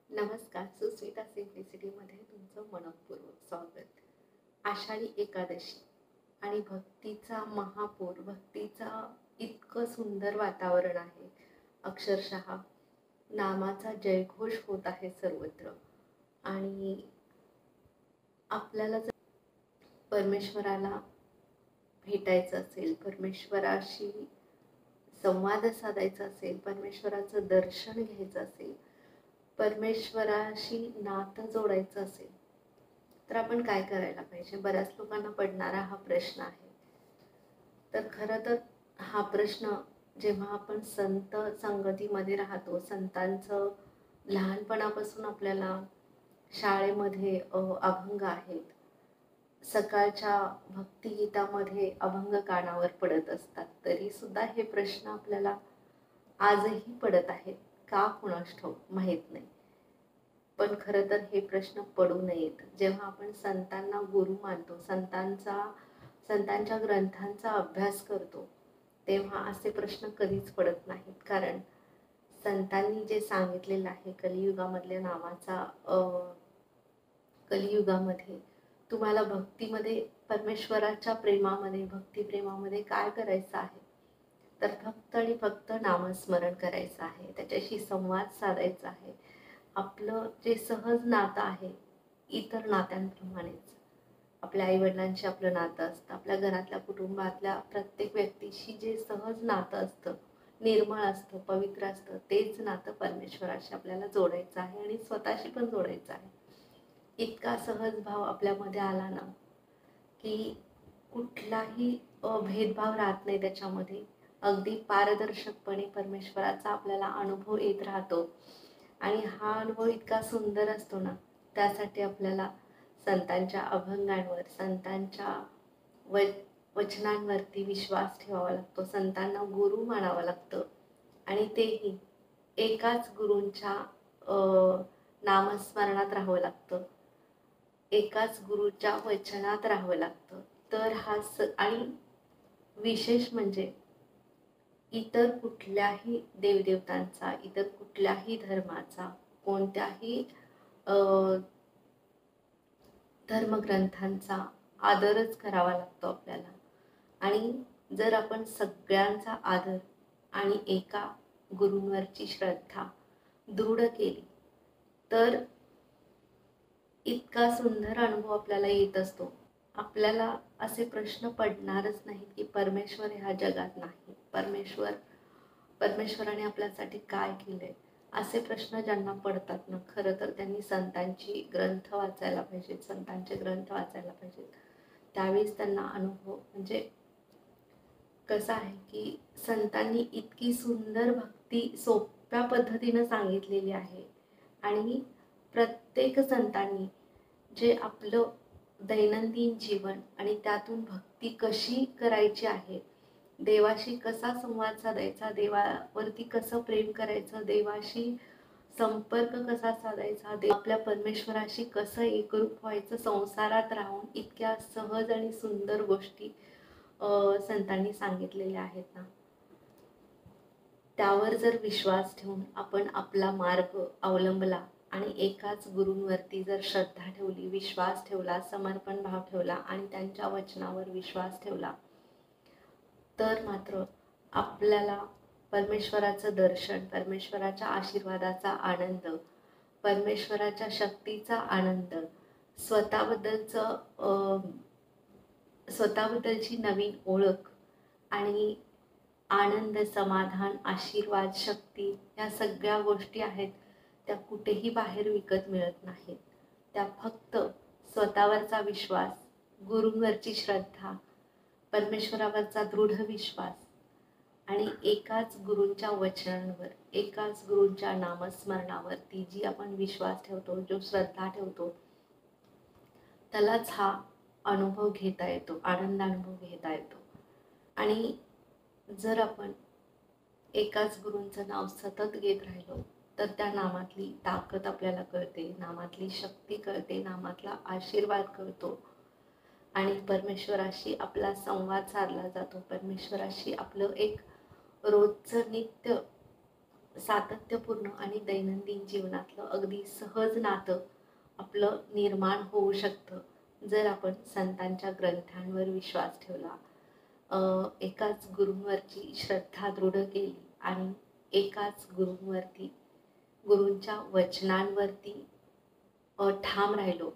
नमस्कार. सुस्मिता सिम्प्लिसिटीमध्ये तुमचं मनःपूर्वक स्वागत. आषाढी एकादशी आणि भक्तीचा महापूर, भक्तीचा इतकं सुंदर वातावरण आहे. अक्षरशः नामाचा जयघोष होत आहे सर्वत्र. आणि आपल्याला जर परमेश्वराला भेटायचं असेल, परमेश्वराशी संवाद साधायचा असेल, परमेश्वराचं दर्शन घ्यायचं असेल, परमेश्वराशी नातं जोडायचं असेल, तर आपण काय करायला पाहिजे? बऱ्याच लोकांना पडणारा हा प्रश्न आहे. तर खरं तर हा प्रश्न जेव्हा आपण संत संगतीमध्ये राहतो, संतांचं लहानपणापासून आपल्याला शाळेमध्ये अभंग आहेत, सकाळच्या भक्तिगीतामध्ये अभंग कानावर पडत असतात, तरी सुद्धा हे प्रश्न आपल्याला आजही पडत आहेत. का कुणास ठाऊक माहीत नाही. पण खरं तर हे प्रश्न पडू नयेत. जेव्हा आपण संतांना गुरु मानतो, संतांच्या ग्रंथांचा अभ्यास करतो, तेव्हा असे प्रश्न कधीच पडत नाहीत. कारण संतांनी जे सांगितलेलं आहे कलियुगामधल्या नावाचा कलियुगामध्ये तुम्हाला भक्तीमध्ये, परमेश्वराच्या प्रेमामध्ये, भक्तिप्रेमामध्ये काय करायचं आहे, तर फक्त आणि फक्त नामस्मरण करायचं आहे, त्याच्याशी संवाद साधायचा आहे. आपलं जे सहज नातं आहे, इतर नात्यांप्रमाणेच आपल्या आईवडिलांशी आपलं नातं असतं, आपल्या घरातल्या कुटुंबातल्या प्रत्येक व्यक्तीशी जे सहज नातं असतं, निर्मळ असतं, पवित्र असतं, तेच नातं परमेश्वराशी आपल्याला जोडायचं आहे आणि स्वतःशी पण जोडायचं आहे. इतका सहज भाव आपल्यामध्ये आला ना, की कुठलाही भेदभाव राहत नाही त्याच्यामध्ये. अगदी पारदर्शकपणे परमेश्वराचा आपल्याला अनुभव येत राहतो. आणि हा अनुभव इतका सुंदर असतो ना, त्यासाठी आपल्याला संतांच्या अभंगांवर, संतांच्या व वचनांवरती विश्वास ठेवावा लागतो, संतांना गुरु मानावं लागतं. आणि तेही एकाच गुरूंच्या नामस्मरणात राहावं लागतं, एकाच गुरूच्या वचनात राहावं लागतं. तर आणि विशेष म्हणजे इतर कुठल्याही देवदेवतांचा, इतर कुठल्याही धर्माचा, कोणत्याही अ, धर्मग्रंथांचा आदरच करावा लागतो आपल्याला. आणि जर आपण सगळ्यांचा आदर आणि एका गुरूंवरची श्रद्धा दृढ केली, तर इतका सुंदर अनुभव आपल्याला येत असतो. आपल्याला असे प्रश्न पडणारच नाहीत की परमेश्वर ह्या जगात नाही, परमेश्वराने आपल्यासाठी काय केलंय. असे प्रश्न ज्यांना पडतात ना, खरं तर त्यांनी संतांची ग्रंथ वाचायला पाहिजेत, संतांचे ग्रंथ वाचायला पाहिजेत. त्यावेळेस त्यांना अनुभव म्हणजे कसं आहे की संतांनी इतकी सुंदर भक्ती सोप्या पद्धतीनं सांगितलेली आहे. आणि प्रत्येक संतांनी जे आपलं दैनंदिन जीवन आणि त्यातून भक्ती कशी करायची आहे, देवाशी कसा संवाद साधायचा, देवावरती कसं प्रेम करायचं, देवाशी संपर्क कसा साधायचा, आपल्या परमेश्वराशी कसं एकरूप व्हायचं संसारात राहून, इतक्या सहज आणि सुंदर गोष्टी संतांनी सांगितलेल्या आहेत ना, त्यावर जर विश्वास ठेवून आपण आपला मार्ग अवलंबला आणि एकाच गुरूंवरती जर श्रद्धा ठेवली, विश्वास ठेवला, समर्पण भाव ठेवला आणि त्यांच्या वचनावर विश्वास ठेवला, तर मात्र आपल्याला परमेश्वराचं दर्शन, परमेश्वराच्या आशीर्वादाचा आनंद, परमेश्वराच्या शक्तीचा आनंद, स्वतःबद्दलची नवीन ओळख आणि आनंद, समाधान, आशीर्वाद, शक्ती, या सगळ्या गोष्टी आहेत, त्या कुठेही बाहेर विकत मिळत नाहीत. त्या फक्त स्वतःवरचा विश्वास, गुरूंवरची श्रद्धा, परमेश्वरावरचा दृढ विश्वास आणि एकाच गुरूंच्या वचनांवर, एकाच गुरूंच्या नामस्मरणावरती जी आपण विश्वास ठेवतो, जो श्रद्धा ठेवतो, त्यालाच हा अनुभव घेता येतो, आनंद अनुभव घेता येतो. आणि जर आपण एकाच गुरूंचं नाव सतत घेत राहिलो, तर त्या नामातली ताकद आपल्याला कळते, नामातली शक्ती कळते, नामातला आशीर्वाद कळतो आणि परमेश्वराशी आपला संवाद साधला जातो. परमेश्वराशी आपलं एक रोजचं नित्य सातत्यपूर्ण आणि दैनंदिन जीवनातलं अगदी सहज नातं आपलं निर्माण होऊ शकतं जर आपण संतांच्या ग्रंथांवर विश्वास ठेवला, एकाच गुरूंवरची श्रद्धा दृढ केली आणि एकाच गुरूंच्या वचनांवरती ठाम राहिलो,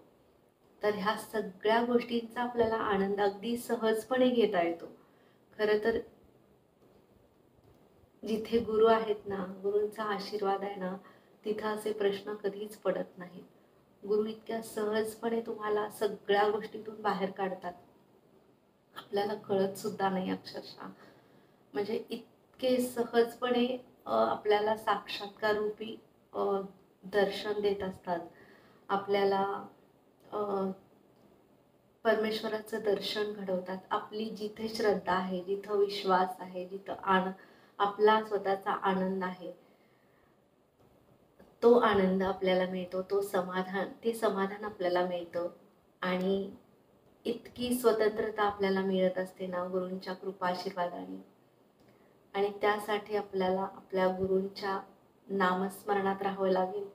तर ह्या सगळ्या गोष्टींचा आपल्याला आनंद अगदी सहजपणे घेता येतो. खरं तर जिथे गुरु आहेत ना, गुरूंचा आशीर्वाद आहे ना, तिथं असे प्रश्न कधीच पडत नाहीत. गुरु इतक्या सहजपणे तुम्हाला सगळ्या गोष्टीतून बाहेर काढतात, आपल्याला कळत सुद्धा नाही अक्षरशः. म्हणजे इतके सहजपणे आपल्याला साक्षात्कार रूपी दर्शन देत असतात. आपल्याला परमेश्वराचं दर्शन घडवतात. आपली जिथे श्रद्धा आहे, जिथं विश्वास आहे, जिथं आपला स्वतःचा आनंद आहे, तो आनंद आपल्याला मिळतो, ते समाधान आपल्याला मिळतं. आणि इतकी स्वतंत्रता आपल्याला मिळत असते ना गुरूंच्या कृपाशीर्वादाने. आणि त्यासाठी आपल्याला आपल्या गुरूंच्या नामस्मरणात राहावं लागेल,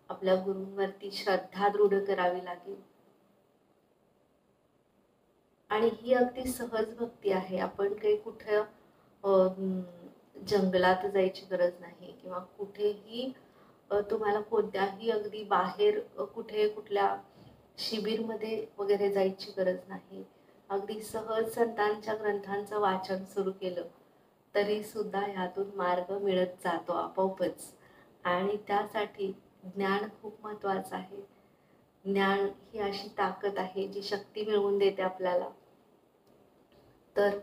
आपल्या गुरूंवरती श्रद्धा दृढ करावी लागेल. आणि ही अगदी सहज भक्ती आहे. आपण काही कुठं जंगलात जायची गरज नाही किंवा कुठेही तुम्हाला कोणत्याही अगदी बाहेर कुठे कुठल्या शिबिरमध्ये वगैरे जायची गरज नाही. अगदी सहज संतांच्या ग्रंथांचं वाचन सुरू केलं तरी सुद्धा ह्यातून मार्ग मिळत जातो आपोआपच. आणि त्यासाठी ज्ञान खूप महत्त्वाचं आहे. ज्ञान ही अशी ताकद आहे जी शक्ती मिळवून देते आपल्याला. तर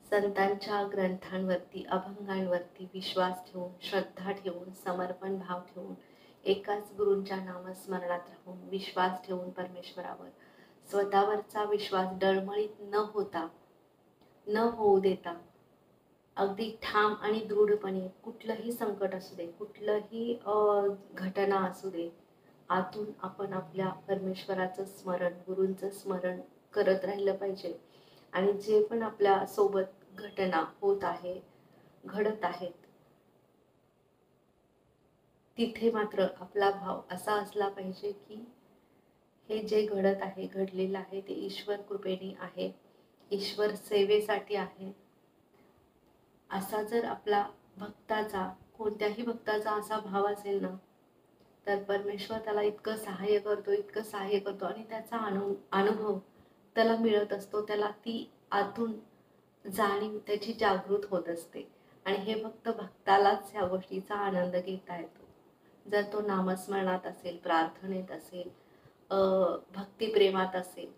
संतांच्या ग्रंथांवरती, अभंगांवरती विश्वास ठेवून, श्रद्धा ठेवून, समर्पण भाव ठेवून, एकाच गुरूंच्या नामस्मरणात राहून, विश्वास ठेवून परमेश्वरावर, स्वतःवरचा विश्वास डळमळीत न होऊ देता अगदी ठाम आणि दृढपणे कुठलंही संकट असू दे, कुठलंही घटना असू दे, आतून आपण आपल्या परमेश्वराचं स्मरण, गुरूंचं स्मरण करत राहिलं पाहिजे. आणि जे पण आपल्या सोबत घटना घडत आहेत, तिथे मात्र आपला भाव असा असला पाहिजे की हे जे घडलेलं आहे ते ईश्वर कृपेने आहे, ईश्वर सेवेसाठी आहे. असा जर आपला कोणत्याही भक्ताचा असा भाव असेल ना, तर परमेश्वर त्याला इतकं सहाय्य करतो आणि त्याचा अनुभव त्याला मिळत असतो. त्याला ती आतून जाणीव त्याची जागृत होत असते. आणि हे फक्त भक्तालाच ह्या गोष्टीचा आनंद घेता येतो. जर तो नामस्मरणात असेल, प्रार्थनेत असेल, भक्तिप्रेमात असेल,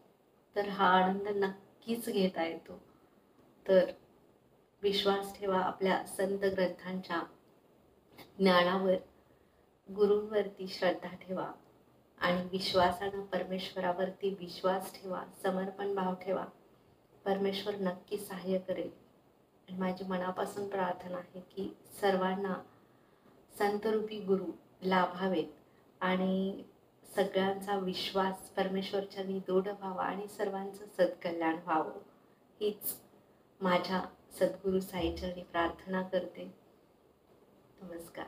तर हा आनंद नक्कीच घेता येतो. तर विश्वास ठेवा आपल्या संत ग्रंथांच्या ज्ञानावर, गुरूंवरती श्रद्धा ठेवा आणि विश्वासानं परमेश्वरावरती विश्वास ठेवा, समर्पण भाव ठेवा. परमेश्वर नक्की सहाय्य करेल. आणि माझी मनापासून प्रार्थना आहे की सर्वांना संतरूपी गुरु लाभावेत आणि सगळ्यांचा विश्वास परमेश्वरच्या दृढ व्हावा आणि सर्वांचं सत्कल्याण व्हावं, हीच माझ्या सद्गुरू साईचरणी प्रार्थना करते. नमस्कार.